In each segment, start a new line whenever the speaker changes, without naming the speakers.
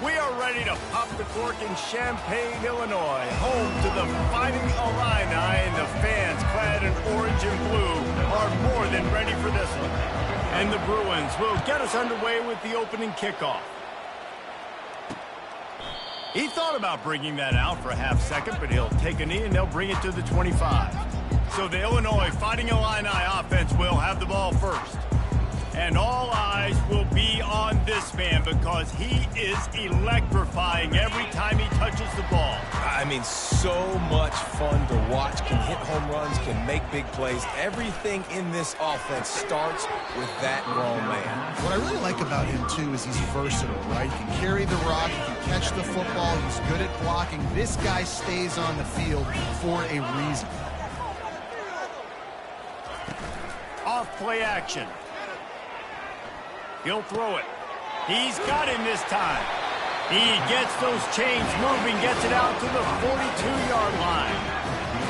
We are ready to pop the cork in Champaign, Illinois, home to the Fighting Illini, and the fans clad in orange and blue are more than ready for this one. And the Bruins will get us underway with the opening kickoff. He thought about bringing that out for a half second, but he'll take a knee and they'll bring it to the 25. So the Illinois Fighting Illini offense will have the ball first. And all eyes will be on this man because he is electrifying every time he touches the ball.
I mean, so much fun to watch. Can hit home runs, can make big plays. Everything in this offense starts with that grown man.
What I really like about him, too, is he's versatile, right? He can carry the rock, he can catch the football, he's good at blocking. This guy stays on the field for a reason.
Off play action. He'll throw it. He's got him this time. He gets those chains moving, gets it out to the 42-yard line.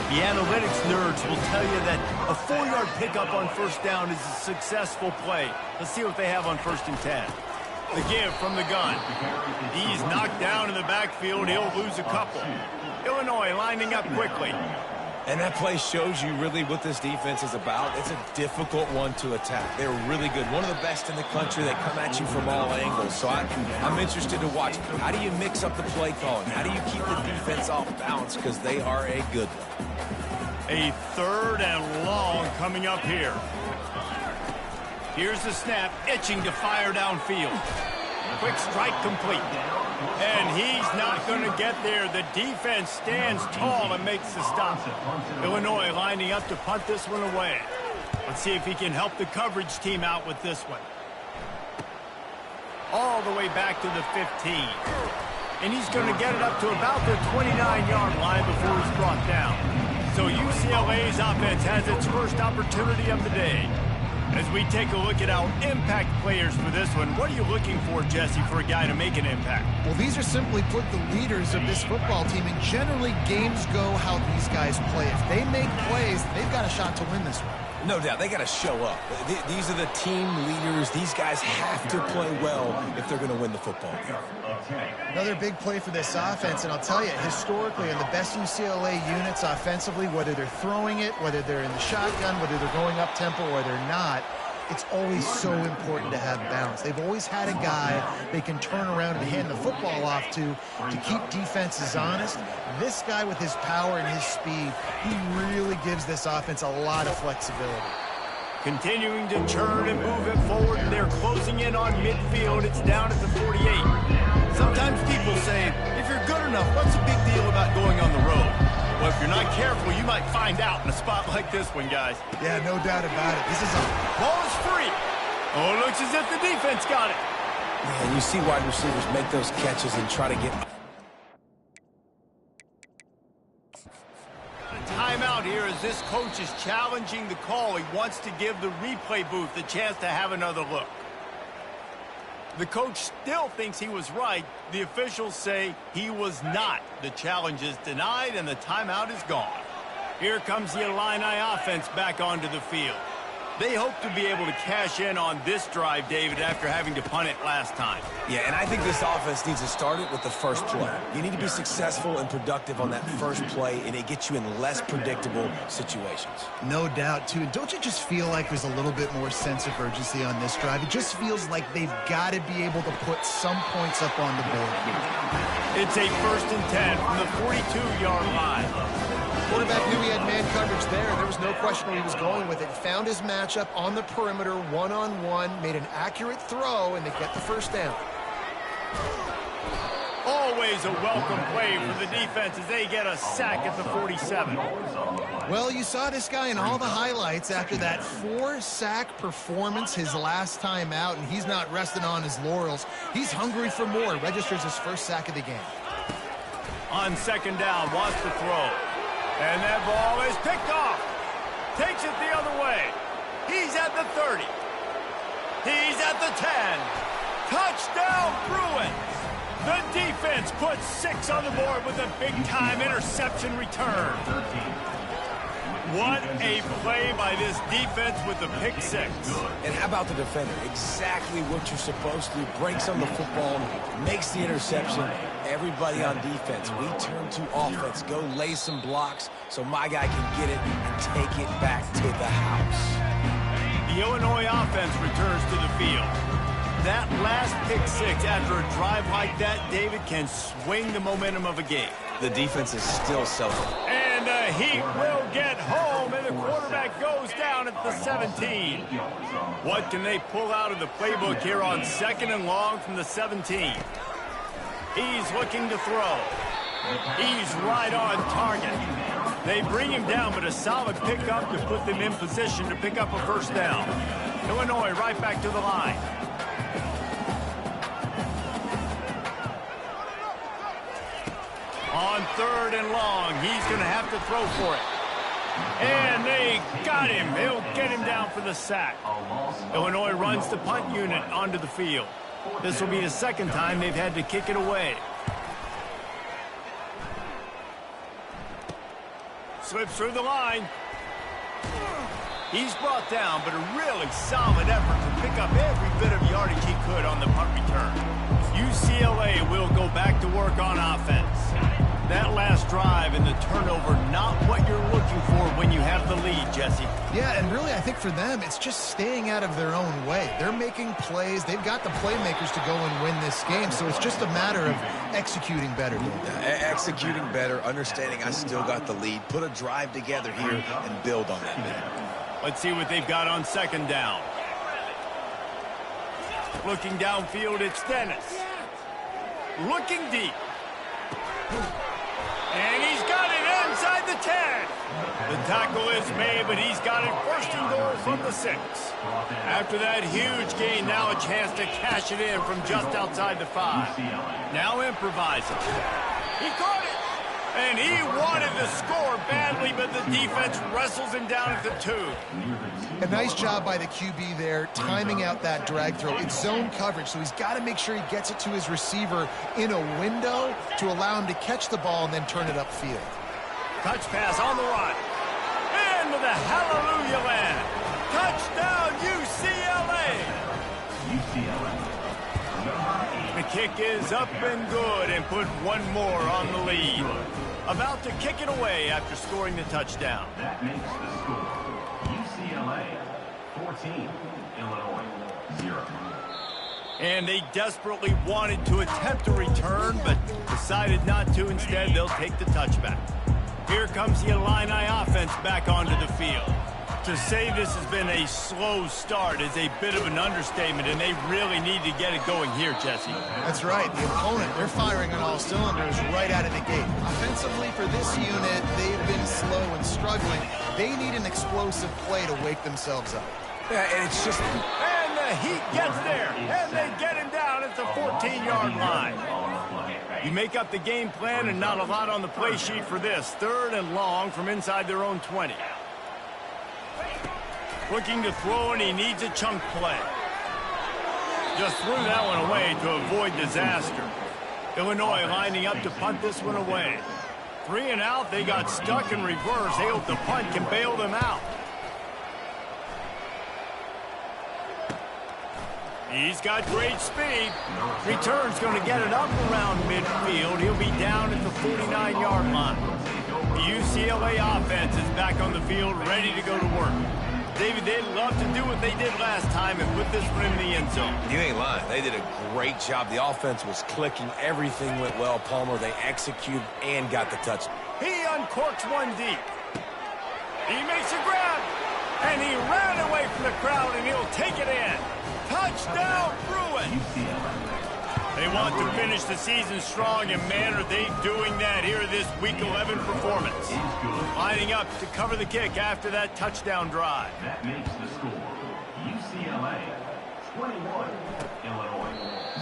The analytics nerds will tell you that a 4-yard pickup on first down is a successful play. Let's see what they have on 1st and 10. The give from the gun. He's knocked down in the backfield. He'll lose a couple. Illinois lining up quickly.
And that play shows you really what this defense is about. It's a difficult one to attack. They're really good. One of the best in the country. They come at you from all angles. So I'm interested to watch. How do you mix up the play calling? How do you keep the defense off balance? Because they are a good one.
A 3rd and long coming up here. Here's the snap, itching to fire downfield. Quick strike complete. And he's not going to get there. The defense stands tall and makes the stop. Illinois lining up to punt this one away. Let's see if he can help the coverage team out with this one. All the way back to the 15. And he's going to get it up to about the 29-yard line before he's brought down. So UCLA's offense has its first opportunity of the day. As we take a look at our impact players for this one, what are you looking for, Jesse, for a guy to make an impact?
Well, these are simply put the leaders of this football team, and generally games go how these guys play. If they make plays, they've got a shot to win this one.
No doubt. They got to show up. These are the team leaders. These guys have to play well if they're going to win the football game.
Another big play for this offense, and I'll tell you, historically, in the best UCLA units offensively, whether they're throwing it, whether they're in the shotgun, whether they're going up-tempo or they're not, it's always so important to have balance. They've always had a guy they can turn around and hand the football off to keep defenses honest. This guy with his power and his speed, he really gives this offense a lot of flexibility.
Continuing to turn and move it forward. They're closing in on midfield. It's down at the 48. Sometimes people say, if you're good enough, what's the big deal about going on the road? Well, if you're not careful, you might find out in a spot like this one, guys.
Yeah, no doubt about it. This is a...
Ball is free. Oh, it looks as if the defense got it.
Yeah, you see wide receivers make those catches and try to get...
Timeout here as this coach is challenging the call. He wants to give the replay booth a chance to have another look. The coach still thinks he was right. The officials say he was not. The challenge is denied and the timeout is gone. Here comes the Illini offense back onto the field. They hope to be able to cash in on this drive, David, after having to punt it last time.
Yeah, and I think this offense needs to start it with the first play. You need to be successful and productive on that first play, and it gets you in less predictable situations.
No doubt, too. Don't you just feel like there's a little bit more sense of urgency on this drive? It just feels like they've got to be able to put some points up on the board.
It's a 1st and 10 from the 42-yard line.
Quarterback knew he had man coverage there. There was no question where he was going with it. Found his matchup on the perimeter, one-on-one, made an accurate throw, and they get the first down.
Always a welcome play for the defense as they get a sack at the 47.
Well, you saw this guy in all the highlights after that 4-sack performance his last time out, and he's not resting on his laurels. He's hungry for more. Registers his first sack of the game.
On 2nd down, wants to throw. And that ball is picked off. Takes it the other way. He's at the 30. He's at the 10. Touchdown, Bruins. The defense puts 6 on the board with a big-time interception return. What a play by this defense with the pick six.
And how about the defender? Exactly what you're supposed to do. Breaks on the football, makes the interception. Everybody on defense, we turn to offense. Go lay some blocks so my guy can get it and take it back to the house.
The Illinois offense returns to the field. That last pick six after a drive like that, David, can swing the momentum of a game.
The defense is still selling.
And the Heat will get home, and the quarterback goes down at the 17. What can they pull out of the playbook here on 2nd and long from the 17? He's looking to throw. He's right on target. They bring him down, but a solid pickup to put them in position to pick up a first down. Illinois right back to the line. On 3rd and long, he's going to have to throw for it. And they got him. They'll get him down for the sack. Illinois runs the punt unit onto the field. This will be the second time they've had to kick it away. Slips through the line. He's brought down, but a really solid effort to pick up every bit of yardage he could on the punt return. UCLA will go back to work on offense. That last drive and the turnover, not what you're looking for when you have the lead, Jesse.
Yeah, and really, I think for them, it's just staying out of their own way. They're making plays. They've got the playmakers to go and win this game, so it's just a matter of executing better.
Executing better, understanding I still got the lead. Put a drive together here and build on that.
Let's see what they've got on 2nd down. Looking downfield, it's Dennis. Looking deep. And he's got it inside the 10. The tackle is made, but he's got it 1st and goal from the 6. After that huge gain, now a chance to cash it in from just outside the 5. Now improvising. He caught it. And he wanted the score badly, but the defense wrestles him down at the 2.
A nice job by the QB there, timing out that drag throw. It's zone coverage, so he's got to make sure he gets it to his receiver in a window to allow him to catch the ball and then turn it upfield.
Touch pass on the run. Into the hallelujah land. Touchdown, UCLA. The kick is up and good and put one more on the lead. About to kick it away after scoring the touchdown.
That makes the score UCLA 14, Illinois 0.
And they desperately wanted to attempt a return, but decided not to. Instead, they'll take the touchback. Here comes the Illini offense back onto the field. To say this has been a slow start is a bit of an understatement, and they really need to get it going here, Jesse.
That's right. The opponent, they're firing on all cylinders right out of the gate. Offensively, for this unit, they've been slow and struggling. They need an explosive play to wake themselves up.
Yeah, and it's just...
And the Heat gets there, and they get him down at the 14-yard line. You make up the game plan, and not a lot on the play sheet for this. 3rd and long from inside their own 20. Looking to throw, and he needs a chunk play. Just threw that one away to avoid disaster. Illinois lining up to punt this one away. 3 and out, they got stuck in reverse. They hope the punt can bail them out. He's got great speed. Return's going to get it up around midfield. He'll be down at the 49-yard line. The UCLA offense is back on the field, ready to go to work. David, they'd love to do what they did last time and put this one in the end zone.
You ain't lying. They did a great job. The offense was clicking. Everything went well, Palmer. They executed and got the touchdown.
He uncorks one deep. He makes a grab, and he ran away from the crowd, and he'll take it in. Touchdown, Bruin! They want to finish the season strong, and man, are they doing that here this Week 11 performance. Lining up to cover the kick after that touchdown drive.
That makes the score UCLA 21, Illinois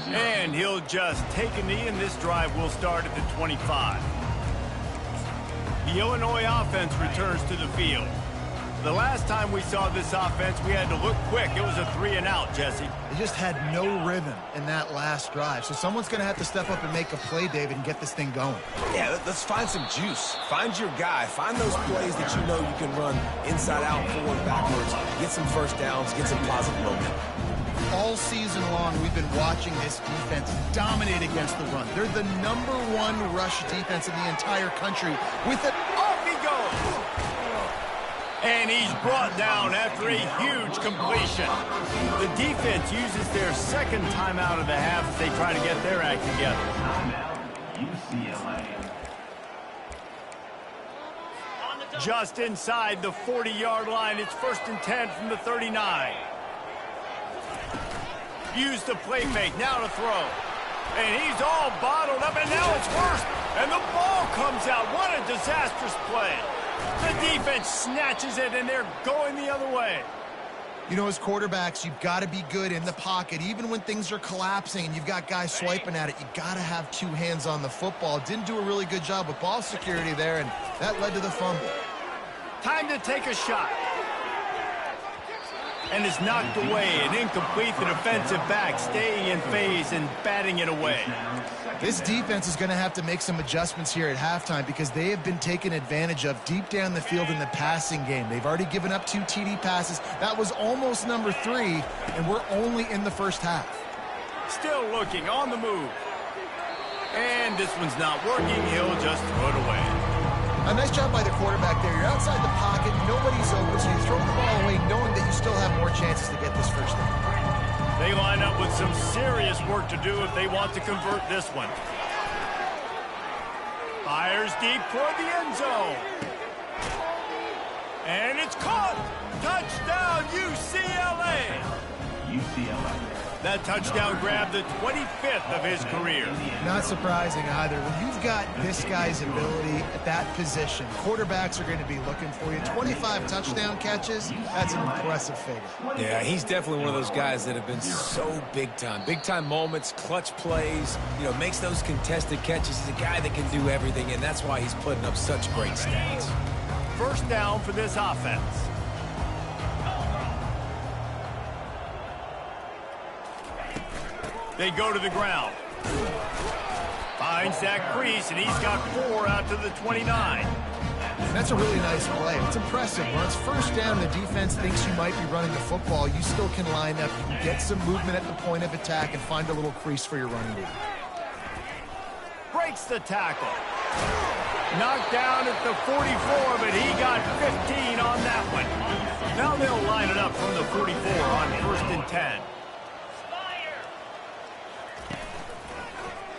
0.
And he'll just take a knee, and this drive will start at the 25. The Illinois offense returns to the field. The last time we saw this offense, we had to look quick. It was a 3-and-out, Jesse.
They just had no rhythm in that last drive. So someone's going to have to step up and make a play, David, and get this thing going.
Yeah, let's find some juice. Find your guy. Find those plays that you know you can run inside out, forward, backwards, get some first downs, get some positive momentum.
All season long, we've been watching this defense dominate against the run. They're the #1 rush defense in the entire country. With it,
off he goes! And he's brought down after a huge completion. The defense uses their second timeout of the half as they try to get their act together.
UCLA.
Just inside the 40-yard line, it's 1st and 10 from the 39. Use the play fake, now to throw. And he's all bottled up, and now it's worse. And the ball comes out. What a disastrous play. The defense snatches it, and they're going the other way.
You know, as quarterbacks, you've got to be good in the pocket. Even when things are collapsing and you've got guys swiping at it, you've got to have 2 hands on the football. Didn't do a really good job with ball security there, and that led to the fumble.
Time to take a shot. And it's knocked away and incomplete. The defensive back staying in phase and batting it away.
This defense is going to have to make some adjustments here at halftime because they have been taken advantage of deep down the field in the passing game. They've already given up 2 TD passes. That was almost number 3, and we're only in the first half.
Still looking on the move. And this one's not working. He'll just throw it away.
A nice job by the quarterback there. You're outside the pocket, nobody's open, so you throw the ball away knowing that you still have more chances to get this first down.
They line up with some serious work to do if they want to convert this one. Fires deep toward the end zone. And it's caught! Touchdown, UCLA!
UCLA.
That touchdown grabbed the 25th of his career.
Not surprising either. When you've got this guy's ability at that position, quarterbacks are going to be looking for you. 25 touchdown catches, that's an impressive figure.
Yeah, he's definitely one of those guys that have been so big time. Big time moments, clutch plays, you know, makes those contested catches. He's a guy that can do everything, and that's why he's putting up such great stats.
First down for this offense. They go to the ground. Finds that crease, and he's got 4 out to the 29.
That's a really nice play. It's impressive. When it's first down, the defense thinks you might be running the football. You still can line up. You can get some movement at the point of attack and find a little crease for your running game.
Breaks the tackle. Knocked down at the 44, but he got 15 on that one. Now they'll line it up from the 44 on 1st and 10.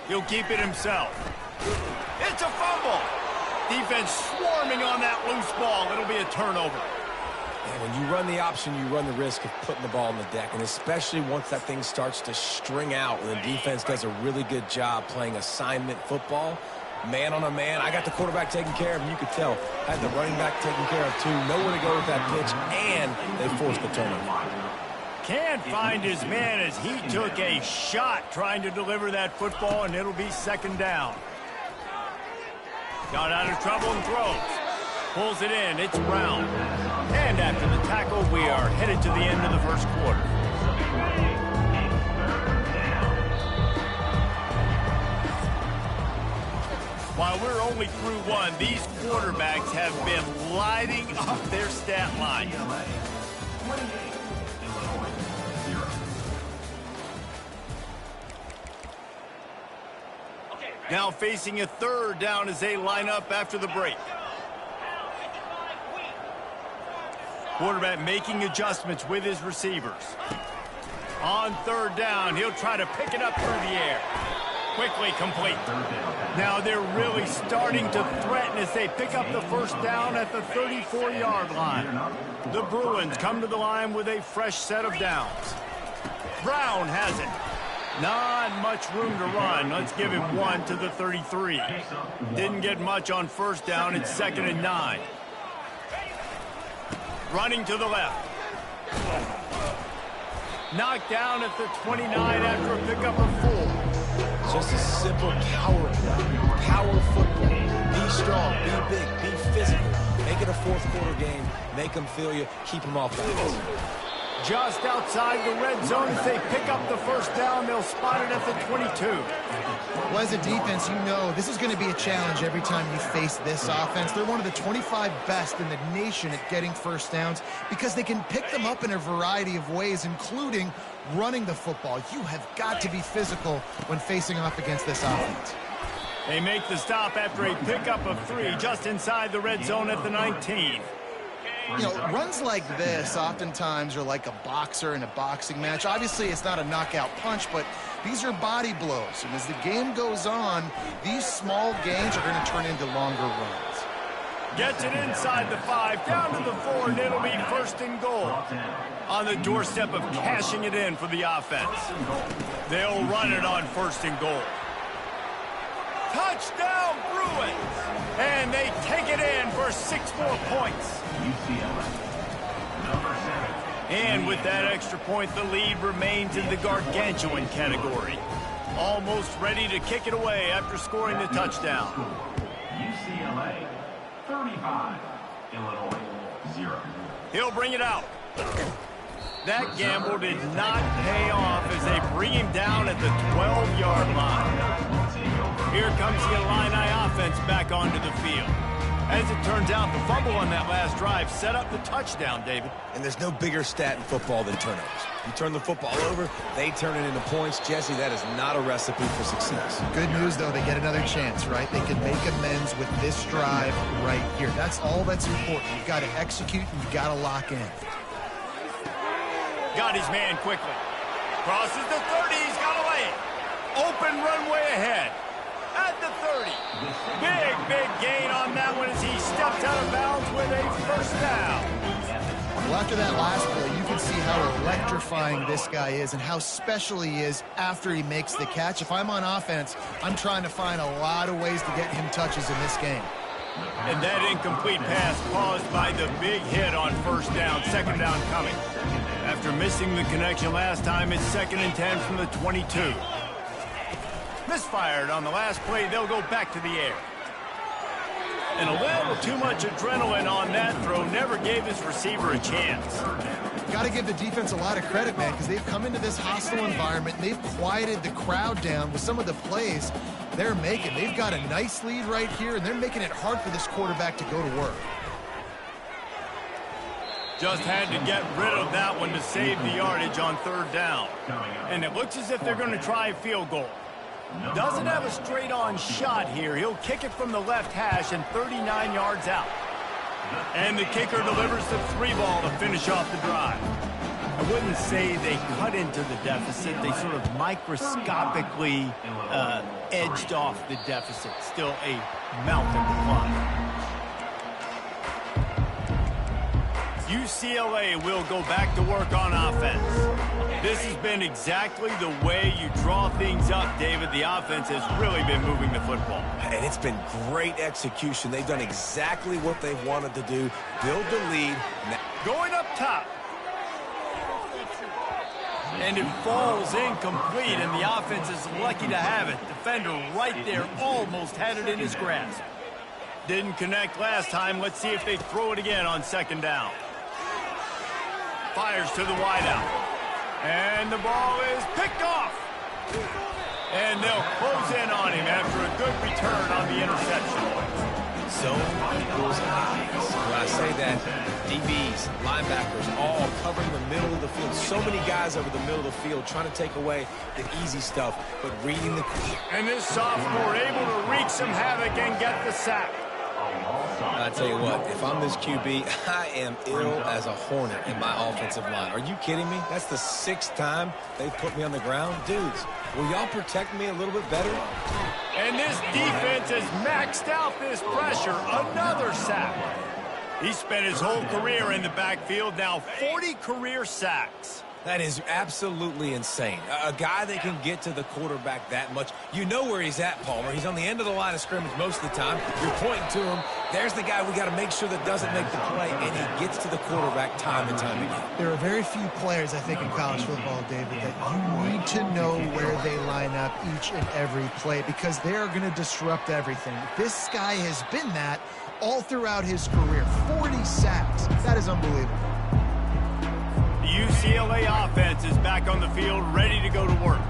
He'll keep it himself. It's a fumble. Defense swarming on that loose ball. It'll be a turnover.
And when you run the option, you run the risk of putting the ball on the deck, and especially once that thing starts to string out, when the defense does a really good job playing assignment football, man on a man. I got the quarterback taken care of, and you could tell. Had the running back taken care of, too. Nowhere to go with that pitch, and they forced the turnover.
Can't find his man as he took a shot trying to deliver that football, and it'll be 2nd down. Got out of trouble and throws. Pulls it in. It's Brown. And after the tackle, we are headed to the end of the first quarter. While we're only through 1, these quarterbacks have been lighting up their stat line. Now facing a 3rd down as they line up after the break. Quarterback making adjustments with his receivers. On 3rd down, he'll try to pick it up through the air. Quickly complete. Now they're really starting to threaten as they pick up the 1st down at the 34-yard line. The Bruins come to the line with a fresh set of downs. Brown has it. Not much room to run. Let's give him 1 to the 33. Didn't get much on 1st down. It's 2nd and 9. Running to the left. Knocked down at the 29 after a pickup of 4.
Just a simple power play. Power football. Be strong, be big, be physical. Make it a fourth quarter game. Make them feel you. Keep them off balance.
Just outside the red zone, if they pick up the first down, they'll spot it at the 22.
Well, as a defense, you know this is going to be a challenge every time you face this offense. They're one of the 25 best in the nation at getting first downs because they can pick them up in a variety of ways, including running the football. You have got to be physical when facing off against this offense.
They make the stop after a pickup of 3 just inside the red zone at the 19.
You know, runs like this oftentimes are like a boxer in a boxing match. Obviously, it's not a knockout punch, but these are body blows. And as the game goes on, these small gains are going to turn into longer runs.
Gets it inside the 5, down to the 4, and it'll be first and goal. On the doorstep of cashing it in for the offense. They'll run it on first and goal. Touchdown, Bruins! And they take it in for 6 more points.
UCLA. Number 7.
And with that extra point, the lead remains in the gargantuan category. Almost ready to kick it away after scoring the touchdown.
UCLA 35. Illinois 0.
He'll bring it out. That gamble did not pay off as they bring him down at the 12-yard line. Here comes the Illini offense back onto the field. As it turns out, the fumble on that last drive set up the touchdown, David.
And there's no bigger stat in football than turnovers. You turn the football over, they turn it into points. Jesse, that is not a recipe for success.
Good news, though, they get another chance, right? They can make amends with this drive right here. That's all that's important. You've got to execute and you've got to lock in.
Got his man quickly. Crosses the 30. He's got a lane. Open runway ahead. At the 30. Big gain on that one as he steps out of bounds with a first down.
Well, after that last play, you can see how electrifying this guy is and how special he is after he makes the catch. If I'm on offense, I'm trying to find a lot of ways to get him touches in this game.
And that incomplete pass caused by the big hit on first down, second down coming. After missing the connection last time, it's 2nd and 10 from the 22. Misfired on the last play, they'll go back to the air. And a little too much adrenaline on that throw never gave his receiver a chance.
Got to give the defense a lot of credit, man, because they've come into this hostile environment and they've quieted the crowd down with some of the plays they're making. They've got a nice lead right here, and they're making it hard for this quarterback to go to work.
Just had to get rid of that one to save the yardage on 3rd down. And it looks as if they're going to try a field goal. Doesn't have a straight-on shot here. He'll kick it from the left hash and 39 yards out. And the kicker delivers the 3 ball to finish off the drive. I wouldn't say they cut into the deficit. They sort of microscopically edged off the deficit. Still a mountain to climb. UCLA will go back to work on offense. This has been exactly the way you draw things up, David. The offense has really been moving the football.
And it's been great execution. They've done exactly what they've wanted to do. Build the lead.
Going up top. And it falls incomplete, and the offense is lucky to have it. Defender right there almost had it in his grasp. Didn't connect last time. Let's see if they throw it again on 2nd down. Fires to the wideout. And the ball is picked off. And they'll close in on him after a good return on the interception.
Zone equals eyes. When I say that, DBs, linebackers, all covering the middle of the field. So many guys over the middle of the field trying to take away the easy stuff, but reading the...
And this sophomore able to wreak some havoc and get the sack.
I tell you what, if I'm this QB, I am ill as a hornet in my offensive line. Are you kidding me? That's the 6th time they've put me on the ground. Dudes, will y'all protect me a little bit better?
And this defense has maxed out this pressure. Another sack. He spent his whole career in the backfield, now 40 career sacks.
That is absolutely insane. A guy that can get to the quarterback that much. You know where he's at, Palmer. He's on the end of the line of scrimmage most of the time. You're pointing to him. There's the guy we got to make sure that doesn't make the play, and he gets to the quarterback time and time again.
There are very few players, I think, in college football, David, that you need to know where they line up each and every play because they are going to disrupt everything. This guy has been that all throughout his career. 40 sacks. That is unbelievable.
The UCLA offense is back on the field, ready to go to work.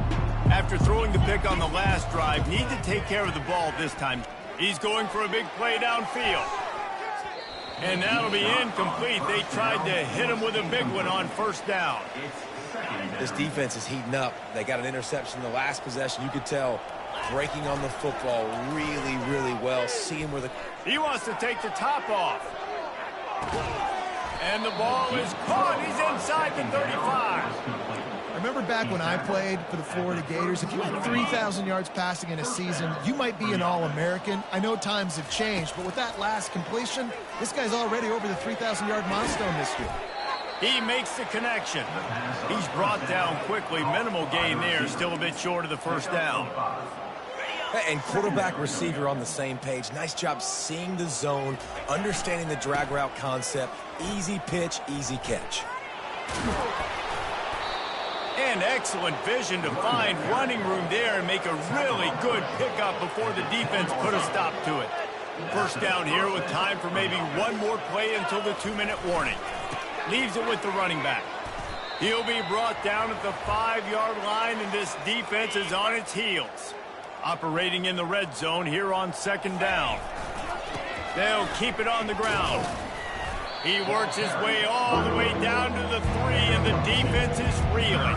After throwing the pick on the last drive, need to take care of the ball this time. He's going for a big play downfield. And that'll be incomplete. They tried to hit him with a big one on first down.
This defense is heating up. They got an interception in the last possession. You could tell breaking on the football really, really well. Seeing where the...
He wants to take the top off. And the ball is caught. He's inside the 35.
I remember back when I played for the Florida Gators, if you had 3,000 yards passing in a season, you might be an All-American. I know times have changed, but with that last completion, this guy's already over the 3,000-yard milestone this year.
He makes the connection. He's brought down quickly. Minimal gain there, still a bit short of the first down.
And quarterback receiver on the same page. Nice job seeing the zone, understanding the drag route concept. Easy pitch, easy catch.
And excellent vision to find running room there and make a really good pickup before the defense put a stop to it. First down here with time for maybe one more play until the 2-minute warning. Leaves it with the running back. He'll be brought down at the 5-yard line, and this defense is on its heels. Operating in the red zone here on second down. They'll keep it on the ground. He works his way all the way down to the 3, and the defense is reeling.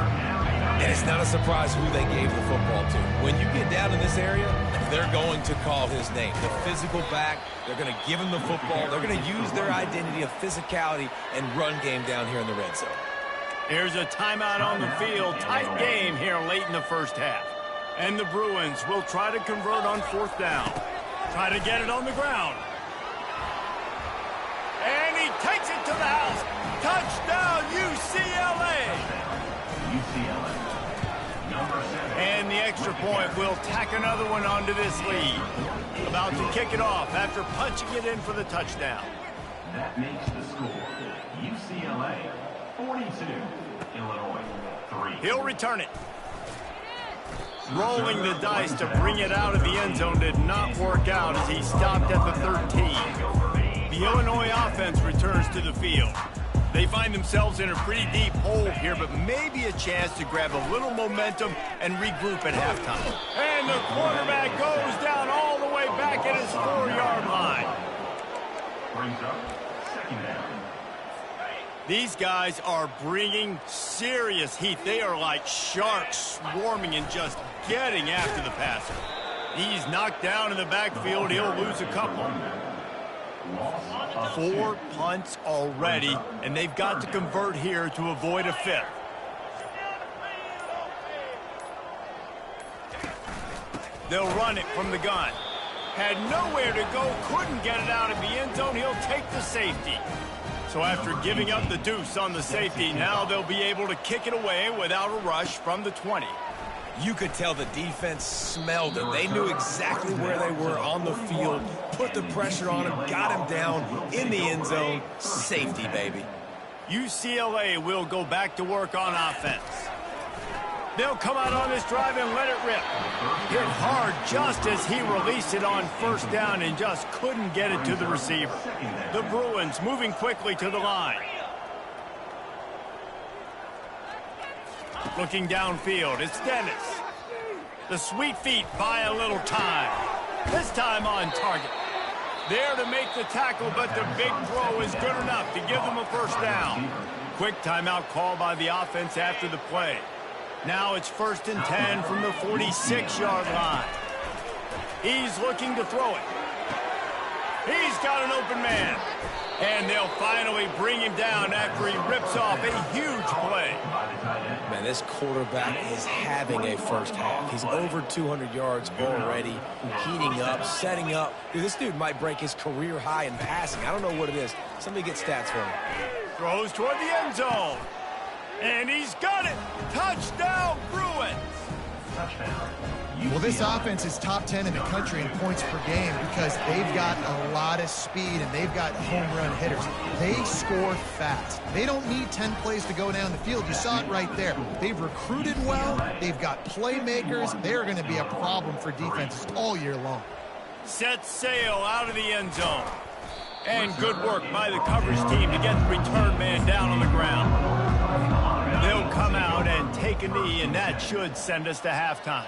And it's not a surprise who they gave the football to. When you get down in this area, they're going to call his name. The physical back, they're going to give him the football. They're going to use their identity of physicality and run game down here in the red zone.
Here's a timeout on the field. Tight game here late in the first half. And the Bruins will try to convert on fourth down. Try to get it on the ground. And he takes it to the house. Touchdown, UCLA. And the extra point will tack another one onto this lead. About to kick it off after punching it in for the touchdown.
That makes the score UCLA 42, Illinois 3.
He'll return it. Rolling the dice to bring it out of the end zone did not work out as he stopped at the 13. The Illinois offense returns to the field. They find themselves in a pretty deep hole here, but maybe a chance to grab a little momentum and regroup at halftime. And the quarterback goes down all the way back at his 4-yard line.
Brings up second down.
These guys are bringing serious heat. They are like sharks swarming and just getting after the passer. He's knocked down in the backfield. He'll lose a couple. 4 punts already, and they've got to convert here to avoid a fifth. They'll run it from the gun. Had nowhere to go, couldn't get it out of the end zone. He'll take the safety. So after giving up the deuce on the safety, now they'll be able to kick it away without a rush from the 20.
You could tell the defense smelled it. They knew exactly where they were on the field, put the pressure on him, got him down in the end zone. Safety, baby.
UCLA will go back to work on offense. They'll come out on this drive and let it rip. Hit hard just as he released it on first down and just couldn't get it to the receiver. The Bruins moving quickly to the line. Looking downfield, it's Dennis. The sweet feet buy a little time. This time on target. There to make the tackle, but the big throw is good enough to give them a first down. Quick timeout call by the offense after the play. Now it's 1st and 10 from the 46-yard line. He's looking to throw it. He's got an open man. And they'll finally bring him down after he rips off a huge play.
Man, this quarterback is having a first half. He's over 200 yards already, heating up, setting up. Dude, this dude might break his career high in passing. I don't know what it is. Somebody get stats for him.
Throws toward the end zone. And he's got it. Touchdown, Bruins.
Touchdown.
Well, this offense is top 10 in the country in points per game because they've got a lot of speed and they've got home run hitters. They score fast. They don't need 10 plays to go down the field. You saw it right there. They've recruited well. They've got playmakers. They're going to be a problem for defenses all year long.
Set sail out of the end zone. And good work by the coverage team to get the return man down on the ground. They'll come out and take a knee, and that should send us to halftime.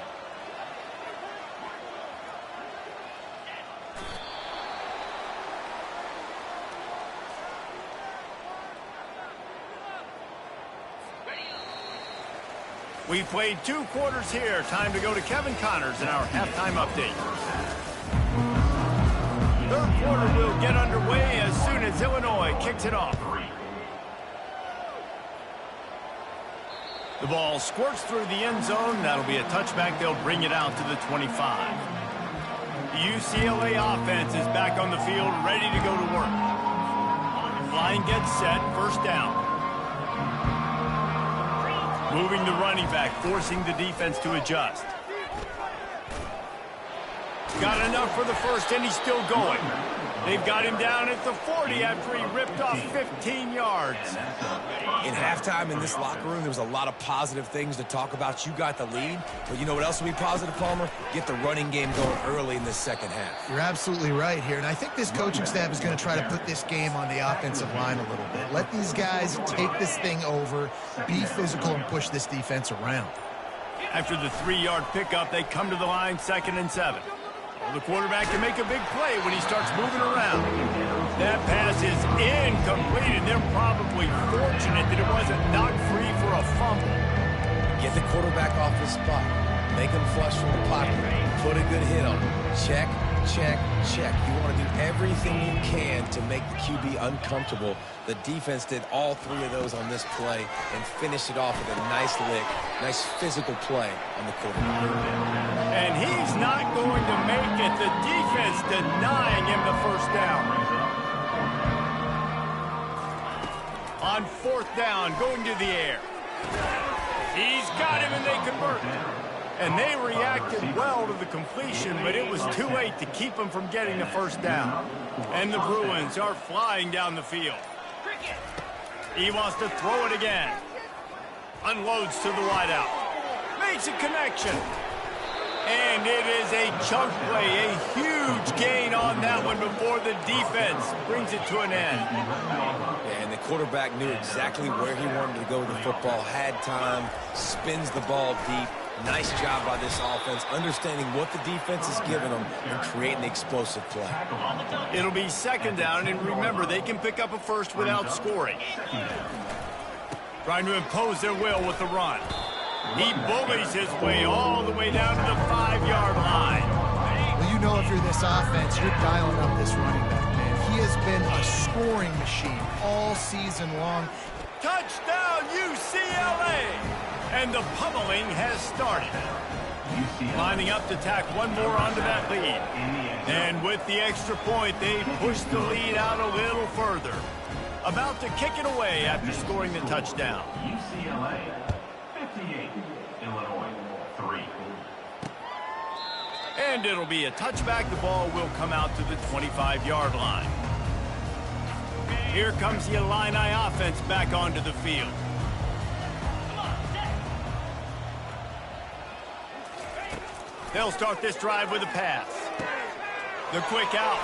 We played 2 quarters here. Time to go to Kevin Connors in our halftime update. Third quarter will get underway as soon as Illinois kicks it off. The ball squirts through the end zone. That'll be a touchback. They'll bring it out to the 25. The UCLA offense is back on the field, ready to go to work. Line gets set, first down. Moving the running back, forcing the defense to adjust. Got enough for the first, and he's still going. They've got him down at the 40 after he ripped off 15 yards.
In halftime in this locker room, there was a lot of positive things to talk about. You got the lead, but you know what else will be positive, Palmer? Get the running game going early in the second half.
You're absolutely right here, and I think this coaching staff is going to try to put this game on the offensive line a little bit. Let these guys take this thing over, be physical, and push this defense around.
After the 3-yard pickup, they come to the line, 2nd and 7. The quarterback can make a big play when he starts moving around. That pass is incomplete, and they're probably fortunate that it wasn't knocked free for a fumble.
Get the quarterback off his spot. Make him flush from the pocket. Put a good hit on him. Check, check, check. You want to do everything you can to make the QB uncomfortable. The defense did all 3 of those on this play and finished it off with a nice lick, nice physical play on the quarterback.
And he's not going to make it. The defense denying him the first down. On 4th down, going to the air. He's got him, and they convert. And they reacted well to the completion, but it was too late to keep him from getting the first down. And the Bruins are flying down the field. He wants to throw it again. Unloads to the wideout. Makes a connection. And it is a chunk play, a huge gain on that one before the defense brings it to an end.
And the quarterback knew exactly where he wanted to go with the football, had time, spins the ball deep. Nice job by this offense, understanding what the defense is giving them and creating the explosive play.
It'll be 2nd down, and remember, they can pick up a first without scoring. Trying to impose their will with the run. He bullies his way all the way down to the 5-yard line.
Well, you know if you're this offense, you're dialing up this running back, man. He has been a scoring machine all season long.
Touchdown, UCLA! And the pummeling has started. Lining up to tack one more onto that lead. And with the extra point, they push the lead out a little further. About to kick it away after scoring the touchdown.
UCLA 58, Illinois 3.
And it'll be a touchback. The ball will come out to the 25-yard line. Here comes the Illini offense back onto the field. They'll start this drive with a pass. The quick out.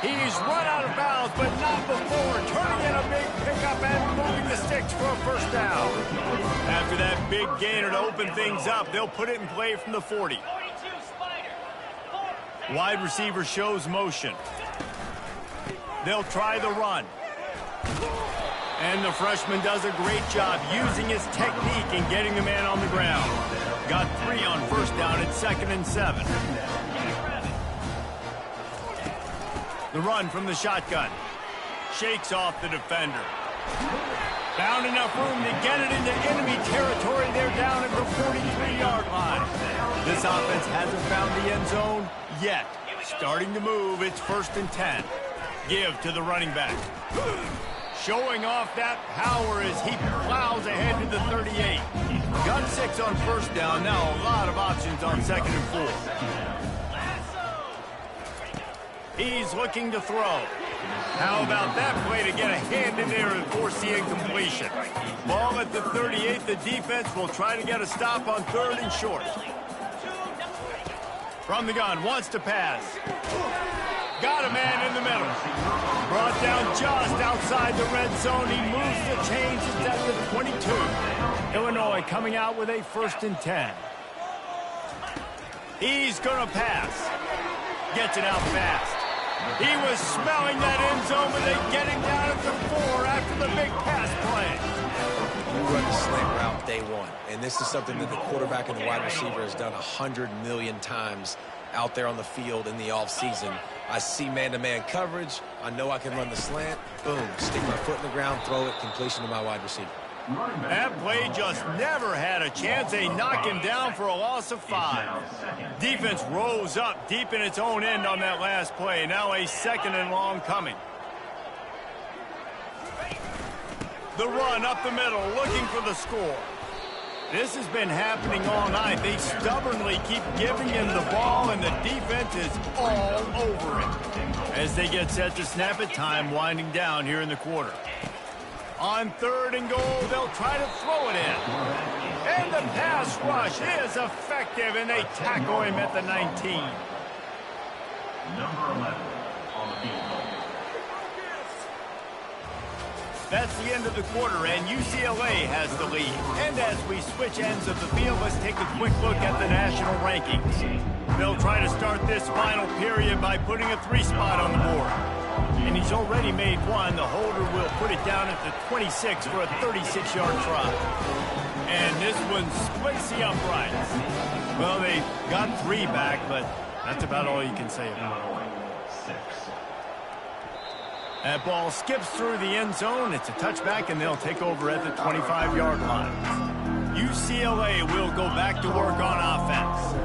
He's run out of bounds, but not before turning in a big pickup and moving the sticks for a first down. After that big gainer to open things up, they'll put it in play from the 40. Wide receiver shows motion. They'll try the run. And the freshman does a great job using his technique and getting the man on the ground. Got 3 on first down at 2nd and 7. The run from the shotgun. Shakes off the defender. Found enough room to get it into enemy territory. They're down at the 43-yard line. This offense hasn't found the end zone yet. Starting to move. It's 1st and 10. Give to the running back. Showing off that power as he plows ahead to the 38. Got 6 on first down. Now a lot of options on 2nd and 4. He's looking to throw. How about that play to get a hand in there and force the incompletion? Ball at the 38. The defense will try to get a stop on 3rd and short. From the gun, wants to pass. Got a man in the middle. Brought down just outside the red zone. He moves the chains. It's at the 22. Illinois coming out with a 1st and 10. He's going to pass. Gets it out fast. He was smelling that end zone, but they get him down at the 4 after the big pass play.
You run the slant route day one, and this is something that the quarterback and the wide receiver has done 100 million times out there on the field in the offseason. I see man-to-man coverage. I know I can run the slant. Boom, stick my foot in the ground, throw it, completion to my wide receiver.
That play just never had a chance. They knock him down for a loss of 5. Defense rose up deep in its own end on that last play. Now a 2nd and long coming. The run up the middle, looking for the score. This has been happening all night. They stubbornly keep giving him the ball, and the defense is all over it. As they get set to snap it, time winding down here in the quarter. On 3rd and goal, they'll try to throw it in. And the pass rush is effective, and they tackle him at the 19.
Number 11 on the field goal.
That's the end of the quarter, and UCLA has the lead. And as we switch ends of the field, let's take a quick look at the national rankings. They'll try to start this final period by putting a 3 spot on the board. And he's already made 1. The holder will put it down at the 26 for a 36-yard try. And this one splits the uprights. Well, they got 3 back, but that's about all you can say about it. That ball skips through the end zone. It's a touchback, and they'll take over at the 25-yard line. UCLA will go back to work on offense.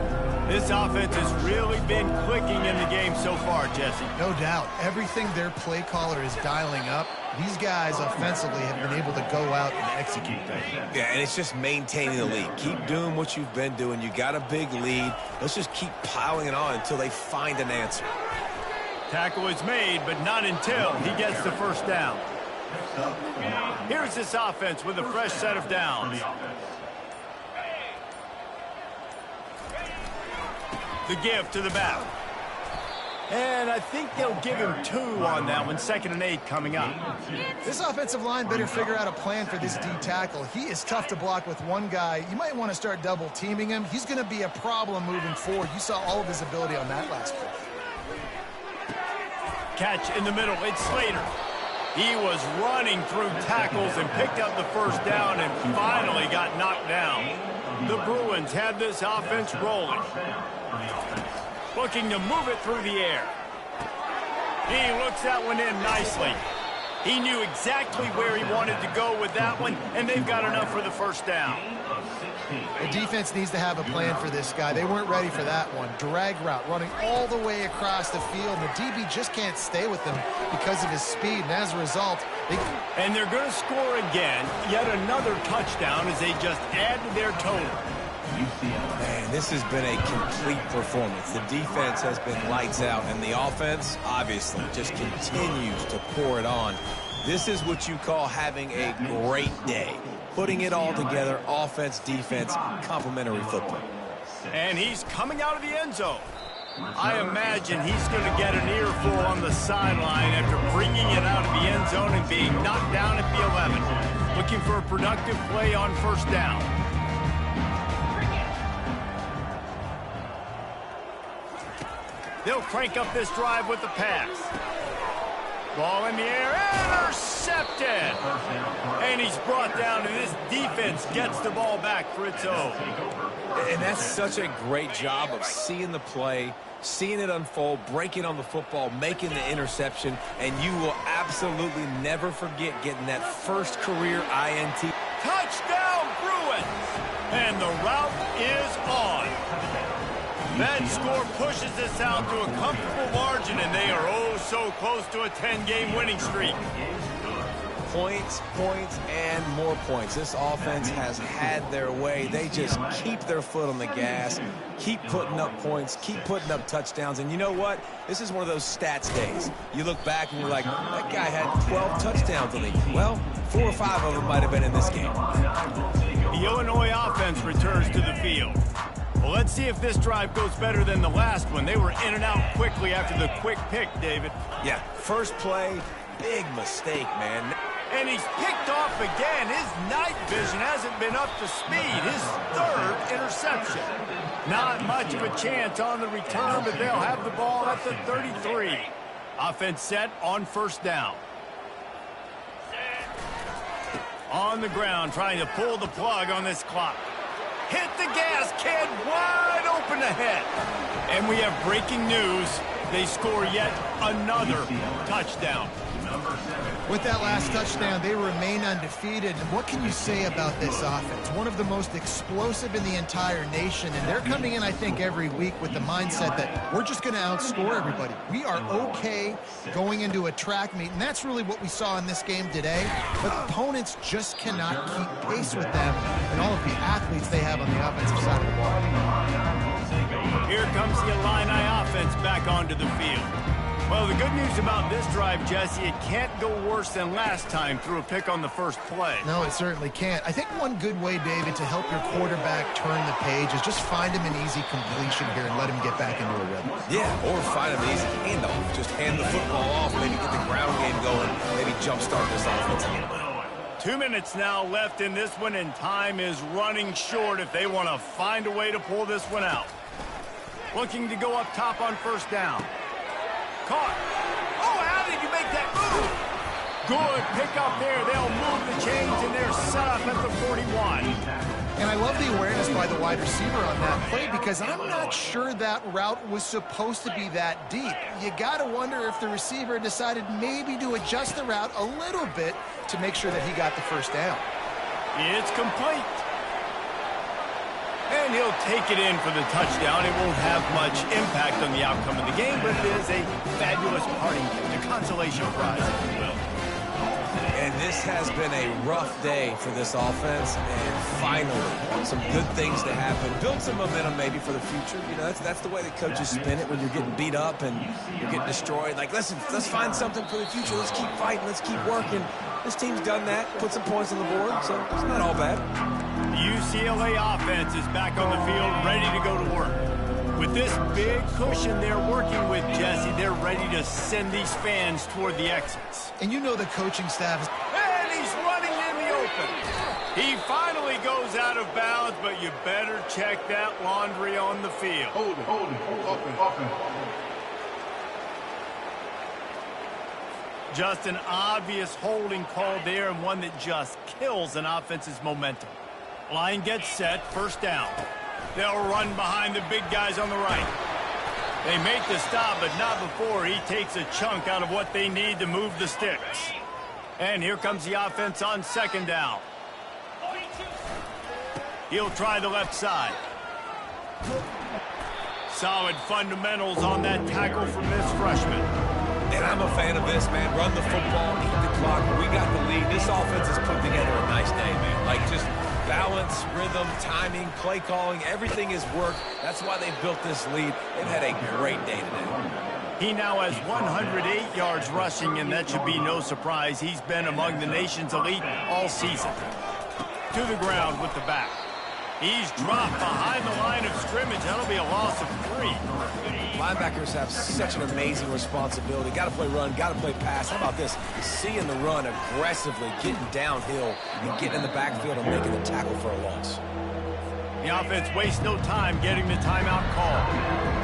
This offense has really been clicking in the game so far, Jesse.
No doubt. Everything their play caller is dialing up, these guys offensively have been able to go out and execute that.
Yeah, and it's just maintaining the lead. Keep doing what you've been doing. You got a big lead. Let's just keep piling it on until they find an answer.
Tackle is made, but not until he gets the 1st down. Here's this offense with a fresh set of downs. The give to the back. And I think they'll give him 2 on that one. 2nd and 8 coming up.
This offensive line better figure out a plan for this D tackle. He is tough to block with one guy. You might want to start double teaming him. He's going to be a problem moving forward. You saw all of his ability on that last play.
Catch in the middle. It's Slater. He was running through tackles and picked up the 1st down and finally got knocked down. The Bruins had this offense rolling. Looking to move it through the air. He looks that one in nicely. He knew exactly where he wanted to go with that one, and they've got enough for the 1st down.
The defense needs to have a plan for this guy. They weren't ready for that one. Drag route, running all the way across the field, and the DB just can't stay with him because of his speed, and as a result,
and they're going to score again. Yet another touchdown as they just add to their total.
Man, this has been a complete performance. The defense has been lights out, and the offense, obviously, just continues to pour it on. This is what you call having a great day. Putting it all together, offense, defense, complementary football.
And he's coming out of the end zone. I imagine he's going to get an earful on the sideline after bringing it out of the end zone and being knocked down at the 11. Looking for a productive play on 1st down. They'll crank up this drive with the pass. Ball in the air, intercepted! And he's brought down, and this defense gets the ball back for its own.
And that's such a great job of seeing the play, seeing it unfold, breaking on the football, making the interception, and you will absolutely never forget getting that 1st career INT.
Touchdown, Bruins! And the route is on. That score pushes us out to a comfortable margin, and they are oh so close to a 10-game winning streak.
Points, points, and more points. This offense has had their way. They just keep their foot on the gas, keep putting up points, keep putting up touchdowns. And you know what? This is one of those stats days. You look back and you're like, that guy had 12 touchdowns in the league. Well, 4 or 5 of them might have been in this game.
The Illinois offense returns to the field. Well, let's see if this drive goes better than the last one. They were in and out quickly after the quick pick, David.
Yeah, first play, big mistake, man.
And he's picked off again. His night vision hasn't been up to speed. His 3rd interception. Not much of a chance on the return, but they'll have the ball at the 33. Offense set on first down. On the ground, trying to pull the plug on this clock. Hit the gas, kid, wide open ahead. And we have breaking news. They score yet another touchdown.
With that last touchdown, they remain undefeated. And what can you say about this offense? One of the most explosive in the entire nation. And they're coming in, I think, every week with the mindset that we're just going to outscore everybody. We are okay going into a track meet. And that's really what we saw in this game today. But opponents just cannot keep pace with them and all of the athletes they have on the offensive side of the ball.
Here comes the Illini offense back onto the field. Well, the good news about this drive, Jesse, it can't go worse than last time through a pick on the first play.
No, it certainly can't. I think one good way, David, to help your quarterback turn the page is just find him an easy completion here and let him get back into a rhythm.
Yeah, or find him an easy handoff. Just hand the football off, maybe get the ground game going, maybe jumpstart this offense a little bit.
2 minutes now left in this one, and time is running short if they want to find a way to pull this one out. Looking to go up top on first down. Caught. Oh, how did you make that move? Good pick up there. They'll move the chains, and they're set up at the 41.
And I love the awareness by the wide receiver on that play because I'm not sure that route was supposed to be that deep. You got to wonder if the receiver decided maybe to adjust the route a little bit to make sure that he got the first down.
It's complete. And he'll take it in for the touchdown. It won't have much impact on the outcome of the game, but it is a fabulous parting gift, a consolation prize, if you will.
And this has been a rough day for this offense, and finally, some good things to happen. Build some momentum maybe for the future. You know, that's the way the coaches spin it when you're getting beat up and you're getting destroyed. Like, listen, let's find something for the future. Let's keep fighting. Let's keep working. This team's done that, put some points on the board, so it's not all bad.
The UCLA offense is back on the field, ready to go to work. With this big cushion they're working with, Jesse, they're ready to send these fans toward the exits.
And you know the coaching staff is...
And he's running in the open. He finally goes out of bounds, but you better check that laundry on the field.
Hold it, open.
Just an obvious holding call there, and one that just kills an offense's momentum. Line gets set, first down. They'll run behind the big guys on the right. They make the stop, but not before he takes a chunk out of what they need to move the sticks. And here comes the offense on second down. He'll try the left side. Solid fundamentals on that tackle from this freshman.
And I'm a fan of this, man. Run the football, eat the clock. We got the lead. This offense has put together a nice day, man. Like, just balance, rhythm, timing, play calling, everything has worked. That's why they've built this lead. They've had a great day today.
He now has 108 yards rushing, and that should be no surprise. He's been among the nation's elite all season. To the ground with the back. He's dropped behind the line of scrimmage. That'll be a loss of 3.
Linebackers have such an amazing responsibility. Got to play run, got to play pass. How about this? Seeing the run aggressively, getting downhill, and getting in the backfield and making the tackle for a loss.
The offense wastes no time getting the timeout call.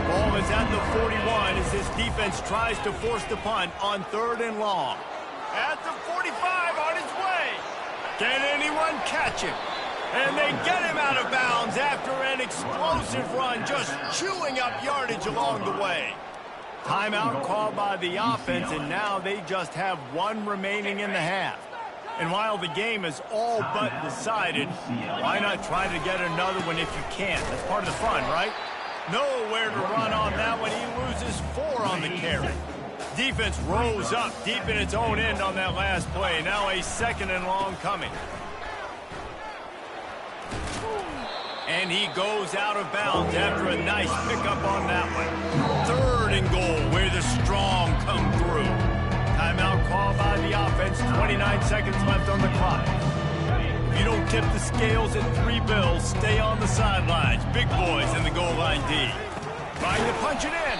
Ball is at the 41 as this defense tries to force the punt on 3rd and long. At the 45 on his way. Can anyone catch him? And they get him out of bounds after an explosive run, just chewing up yardage along the way. Timeout called by the offense, and now they just have 1 remaining in the half. And while the game is all but decided, why not try to get another one if you can? That's part of the fun, right? Nowhere to run on that one. He loses 4 on the carry. Defense rose up deep in its own end on that last play. Now a 2nd and long coming. And he goes out of bounds after a nice pickup on that one. 3rd and goal, where the strong come through. Timeout called by the offense. 29 seconds left on the clock. If you don't tip the scales at 3 bills, stay on the sidelines. Big boys in the goal line D. Trying to punch it in.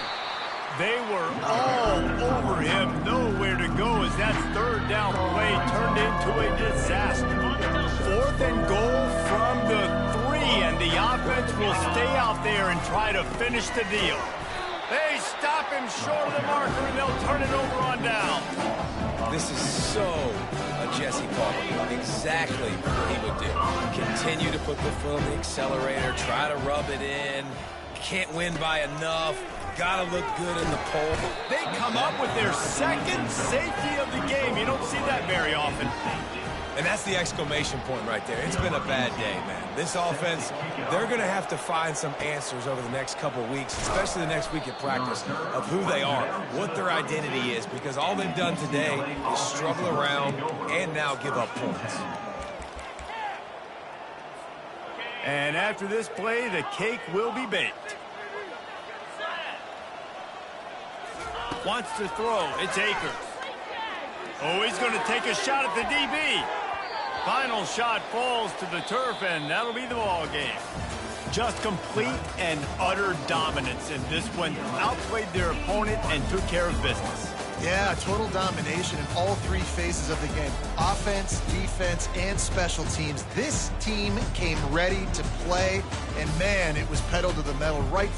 They were all over him. Nowhere to go as that 3rd down play turned into a disaster. 4th and goal from the 3, and the offense will stay out there and try to finish the deal. They stop him short of the marker, and they'll turn it over on down.
This is so a Jesse Palmer. Exactly what he would do. Continue to put the foot on the accelerator, try to rub it in. Can't win by enough. Gotta look good in the pole.
They come up with their 2nd safety of the game. You don't see that very often.
And that's the exclamation point right there. It's been a bad day, man. This offense, they're going to have to find some answers over the next couple of weeks, especially the next week at practice, of who they are, what their identity is, because all they've done today is struggle around and now give up points.
And after this play, the cake will be baked. Wants to throw. It's Akers. Oh, he's going to take a shot at the DB. Final shot falls to the turf, and that'll be the ball game. Just complete and utter dominance in this one. Outplayed their opponent and took care of business.
Yeah, total domination in all 3 phases of the game. Offense, defense, and special teams. This team came ready to play, and man, it was pedal to the metal right from